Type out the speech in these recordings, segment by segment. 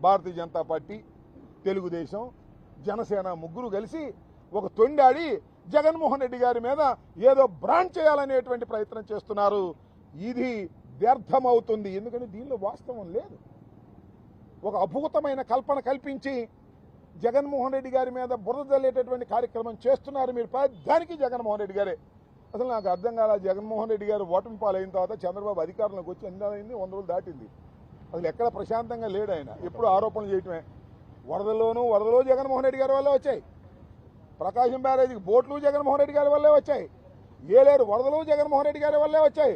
Bharatiya Janata party, Telugu Desam, Janasena ముగ్గురు కలిసి ఒక తొండాడి జగన్మోహన్ రెడ్డి గారి మీద ఏదో బ్రాండ్ చేయాలనేటువంటి ప్రయత్నం చేస్తున్నారు. ఇది వ్యర్థమవుతుంది. ఎందుకంటే దీనిలో వాస్తవం లేదు. ఒక అద్భుతమైన కల్పన కల్పించి జగన్మోహన్ రెడ్డి గారి మీద బురద జల్లేటటువంటి కార్యక్రమం చేస్తున్నారు మీరు. దానికి జగన్మోహన్ రెడ్డి గారే. అసలు నాకు అర్థం కాల. జగన్మోహన్ రెడ్డి గారు ఓటమి పాలైన తర్వాత చంద్రబాబు అధికారంలోకి వచ్చి ఎన్నైంది, 100 రోజులు దాటింది. అసలు ఎక్కడ ప్రశాంతంగా లేడు ఆయన. ఎప్పుడు ఆరోపణలు చేయటమే. వరదలో జగన్మోహన్ రెడ్డి గారి వల్లే వచ్చాయి. ప్రకాశం బ్యారేజీకి బోట్లు జగన్మోహన్ రెడ్డి గారి వల్లే వచ్చాయి. ఏలేరు వరదలు జగన్మోహన్ రెడ్డి గారి వల్లే వచ్చాయి.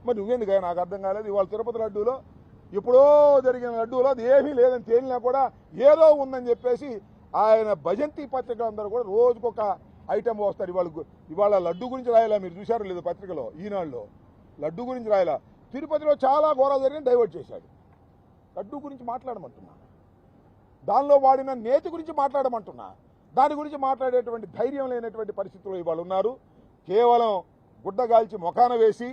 మరి నువ్వెందుకు నాకు అర్థం కాలేదు. ఇవాళ తిరుపతి లడ్డూలో ఎప్పుడో జరిగిన లడ్డూలో అది ఏమీ లేదని తేలినా కూడా ఏదో ఉందని చెప్పేసి ఆయన భజంతి పత్రికలందరూ కూడా రోజుకొక ఐటెం వస్తారు. ఇవాళ లడ్డు గురించి రాయాలా, మీరు చూశారు లేదు పత్రికలో, ఈనాడులో లడ్డు గురించి రాయాలా. తిరుపతిలో చాలా ఘోరాలు జరిగిన డైవర్ట్ చేశాడు. లడ్డు గురించి మాట్లాడమంటున్నా, దానిలో వాడిన నేతి గురించి మాట్లాడమంటున్నా. దాని గురించి మాట్లాడేటువంటి ధైర్యం లేనటువంటి పరిస్థితుల్లో ఇవాళ ఉన్నారు. కేవలం గుడ్డగాల్చి మొఖాన వేసి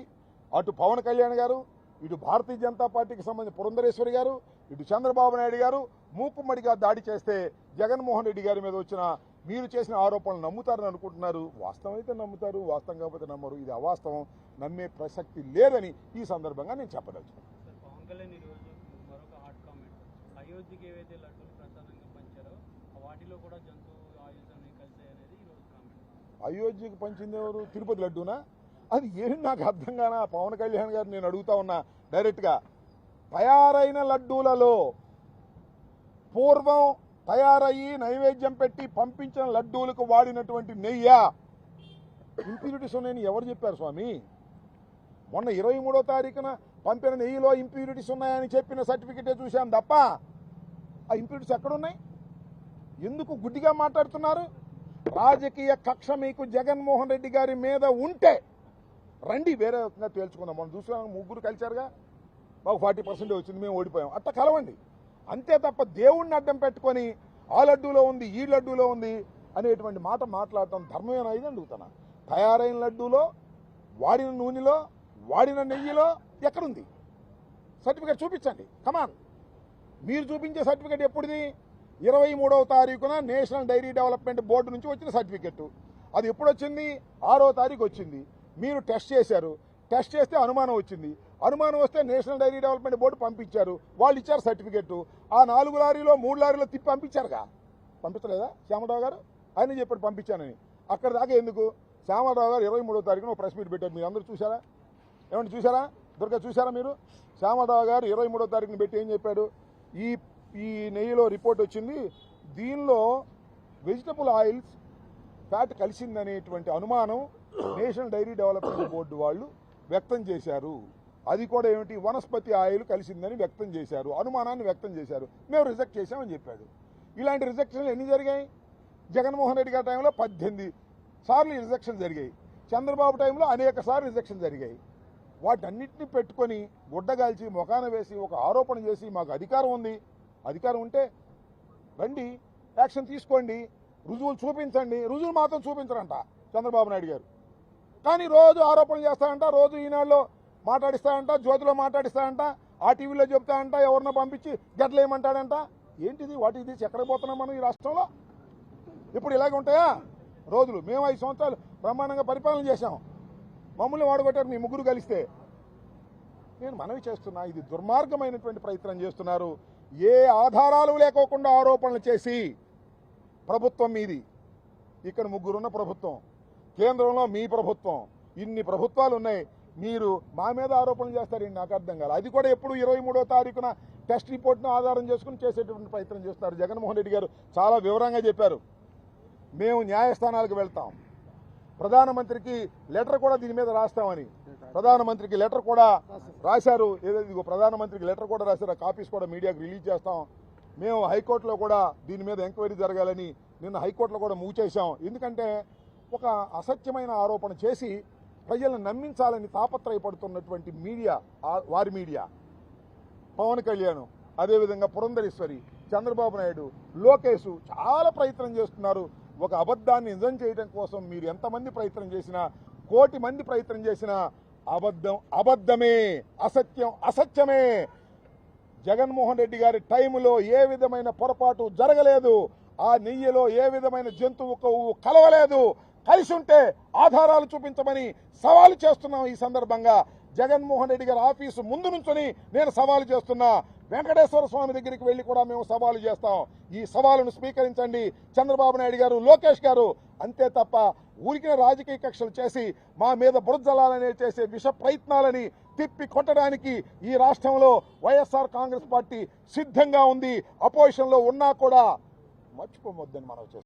అటు పవన్ కళ్యాణ్ గారు, ఇటు భారతీయ జనతా పార్టీకి సంబంధించిన పురంధరేశ్వరి గారు, ఇటు చంద్రబాబు నాయుడు గారు మూకుమ్మడిగా దాడి చేస్తే జగన్మోహన్ రెడ్డి గారి మీద వచ్చిన మీరు చేసిన ఆరోపణలు నమ్ముతారని అనుకుంటున్నారు. వాస్తవం అయితే నమ్ముతారు, వాస్తవం కాకపోతే నమ్మరు. ఇది అవాస్తవం, నమ్మే ప్రసక్తి లేదని ఈ సందర్భంగా నేను చెప్పదలుచుకున్నాను. పవన్ కళ్యాణ్ ఈరోజు మరొక హాట్ కామెంట్, అయోధ్యకి ఏవైతే లడ్డూలు ప్రసాదంగా పంచారో వాటిలో కూడా జంతు ఆయుధాలు కలిసాయి అనేది ఈరోజు కామెంట్. అయోధ్యకి పంచింది ఎవరు? తిరుపతి లడ్డూనా? అది ఏమి నాకు అర్థం కానా. పవన్ కళ్యాణ్ గారు నేను అడుగుతా ఉన్నా డైరెక్ట్గా, తయారైన లడ్డూలలో పూర్వం తయారయ్యి నైవేద్యం పెట్టి పంపించిన లడ్డూలకు వాడినటువంటి నెయ్యి ఇంప్యూరిటీస్ ఉన్నాయని ఎవరు చెప్పారు స్వామి? మొన్న 23వ తారీఖున పంపిన నెయ్యిలో ఇంప్యూరిటీస్ ఉన్నాయని చెప్పిన సర్టిఫికెటే చూశాను తప్ప ఆ ఇంప్యూరిటీస్ ఎక్కడున్నాయి? ఎందుకు గుడ్డిగా మాట్లాడుతున్నారు? రాజకీయ కక్ష మీకు జగన్మోహన్ రెడ్డి గారి మీద ఉంటే రండి, వేరే రకంగా తేల్చుకుందాం. మనం చూసాం, ముగ్గురు కలిశారుగా, మాకు 40% వచ్చింది, మేము ఓడిపోయాం. అట్లా కలవండి అంతే తప్ప దేవుణ్ణి అడ్డం పెట్టుకొని ఆ లడ్డూలో ఉంది, ఈ లడ్డూలో ఉంది అనేటువంటి మాట మాట్లాడటం ధర్మమేనా ఇది అడుగుతున్నా. తయారైన లడ్డూలో, వాడిన నూనెలో, వాడిన నెయ్యిలో ఎక్కడుంది సర్టిఫికేట్? చూపించండి. కమాన్. మీరు చూపించే సర్టిఫికేట్ ఎప్పుడుది? 23వ తారీఖున నేషనల్ డైరీ డెవలప్మెంట్ బోర్డు నుంచి వచ్చిన సర్టిఫికెట్. అది ఎప్పుడు వచ్చింది? 6వ తారీఖు వచ్చింది. మీరు టెస్ట్ చేశారు, టెస్ట్ చేస్తే అనుమానం వచ్చింది. అనుమానం వస్తే నేషనల్ డైరీ డెవలప్మెంట్ బోర్డు పంపించారు, వాళ్ళు ఇచ్చారు సర్టిఫికెట్. ఆ 4 లారీలో 3 లారీలో తిప్పి పంపించారుగా. పంపించలేదా శ్యామరావు గారు? ఆయన చెప్పాడు పంపించానని. అక్కడ దాకా ఎందుకు? శ్యామరావు గారు 23వ తారీఖున ప్రెస్ మీట్ పెట్టారు. మీరు అందరూ చూసారా? ఏమంటే చూసారా? దుర్గా చూసారా మీరు? శ్యామరావు గారు 23వ తారీఖున పెట్టి ఏం చెప్పాడు? ఈ నెయ్యిలో రిపోర్ట్ వచ్చింది, దీనిలో వెజిటబుల్ ఆయిల్స్ ఫ్యాట్ కలిసిందనేటువంటి అనుమానం నేషనల్ డైరీ డెవలప్మెంట్ బోర్డు వాళ్ళు వ్యక్తం చేశారు. అది కూడా ఏమిటి? వనస్పతి ఆయిల్ కలిసిందని వ్యక్తం చేశారు, అనుమానాన్ని వ్యక్తం చేశారు. మేము రిజెక్ట్ చేశామని చెప్పాడు. ఇలాంటి రిజెక్షన్లు ఎన్ని జరిగాయి? జగన్మోహన్ రెడ్డి గారి టైంలో 18 సార్లు రిజెక్షన్ జరిగాయి. చంద్రబాబు టైంలో అనేక సార్లు రిజెక్షన్ జరిగాయి. వాటన్నిటిని పెట్టుకొని గుడ్డగాల్చి మొఖాన వేసి ఒక ఆరోపణ చేసి మాకు అధికారం ఉంది, అధికారం ఉంటే రండి యాక్షన్ తీసుకోండి, రుజువులు చూపించండి. రుజువులు మాత్రం చూపించరంట చంద్రబాబు నాయుడు గారు. కానీ రోజు ఆరోపణలు చేస్తారంట, రోజు ఈనాడులో మాట్లాడిస్తాడంట, జ్యోతిలో మాట్లాడిస్తాడంట, ఆ టీవీలో చెప్తాడంట, ఎవరినో పంపించి గట్లేయమంటాడంట. ఏంటిది? వాటి తీసి ఎక్కడ పోతున్నాం మనం ఈ రాష్ట్రంలో? ఇప్పుడు ఇలాగే ఉంటాయా రోజులు? మేము 5 సంవత్సరాలు బ్రహ్మాండంగా పరిపాలన చేశాం, మమ్మల్ని వాడగొట్టారు మీ ముగ్గురు కలిస్తే. నేను మనవి చేస్తున్నా, ఇది దుర్మార్గమైనటువంటి ప్రయత్నం చేస్తున్నారు. ఏ ఆధారాలు లేకోకుండా ఆరోపణలు చేసి ప్రభుత్వం మీది, ఇక్కడ ముగ్గురున్న ప్రభుత్వం, కేంద్రంలో మీ ప్రభుత్వం, ఇన్ని ప్రభుత్వాలు ఉన్నాయి, మీరు మా మీద ఆరోపణలు చేస్తారండి. నాకు అర్థం కాదు. అది కూడా ఎప్పుడు 23వ తారీఖున టెస్ట్ రిపోర్ట్ను ఆధారం చేసుకుని చేసేటువంటి ప్రయత్నం చేస్తున్నారు. జగన్మోహన్ రెడ్డి గారు చాలా వివరంగా చెప్పారు, మేము న్యాయస్థానాలకు వెళ్తాం, ప్రధానమంత్రికి లెటర్ కూడా దీని మీద రాస్తామని. ప్రధానమంత్రికి లెటర్ కూడా రాశారు. ఏదో ప్రధానమంత్రికి లెటర్ కూడా రాశారు, కాపీస్ కూడా మీడియాకు రిలీజ్ చేస్తాం. మేము హైకోర్టులో కూడా దీని మీద ఎంక్వైరీ జరగాలని నిన్న హైకోర్టులో కూడా మూవ్ చేశాం. ఎందుకంటే ఒక అసత్యమైన ఆరోపణ చేసి ప్రజలను నమ్మించాలని తాపత్రయపడుతున్నటువంటి మీడియా, వారి మీడియా, పవన్ కళ్యాణ్, అదేవిధంగా పురంధరేశ్వరి, చంద్రబాబు నాయుడు, లోకేష్ చాలా ప్రయత్నం చేస్తున్నారు. ఒక అబద్ధాన్ని నిజం చేయడం కోసం మీరు ఎంతమంది ప్రయత్నం చేసినా, 1 కోటి మంది ప్రయత్నం చేసినా అబద్ధం అబద్ధమే, అసత్యం అసత్యమే. జగన్మోహన్ రెడ్డి గారి టైంలో ఏ విధమైన పొరపాటు జరగలేదు. ఆ నెయ్యిలో ఏ విధమైన జంతువు కొవ్వు కలవలేదు. కలిసి ఉంటే ఆధారాలు చూపించమని సవాలు చేస్తున్నాం. ఈ సందర్భంగా జగన్మోహన్ రెడ్డి గారి ఆఫీసు ముందు నుంచొని నేను సవాలు చేస్తున్నా. వెంకటేశ్వర స్వామి దగ్గరికి వెళ్లి కూడా మేము సవాలు చేస్తాం. ఈ సవాలును స్వీకరించండి చంద్రబాబు నాయుడు గారు, లోకేష్ గారు. అంతే తప్ప ఊరికిన రాజకీయ కక్షలు చేసి మా మీద బురజలాలనే చేసే విష ప్రయత్నాలని తిప్పి కొట్టడానికి ఈ రాష్ట్రంలో వైఎస్ఆర్ కాంగ్రెస్ పార్టీ సిద్ధంగా ఉంది. అపోజిషన్లో ఉన్నా కూడా మర్చిపోవద్దని మనం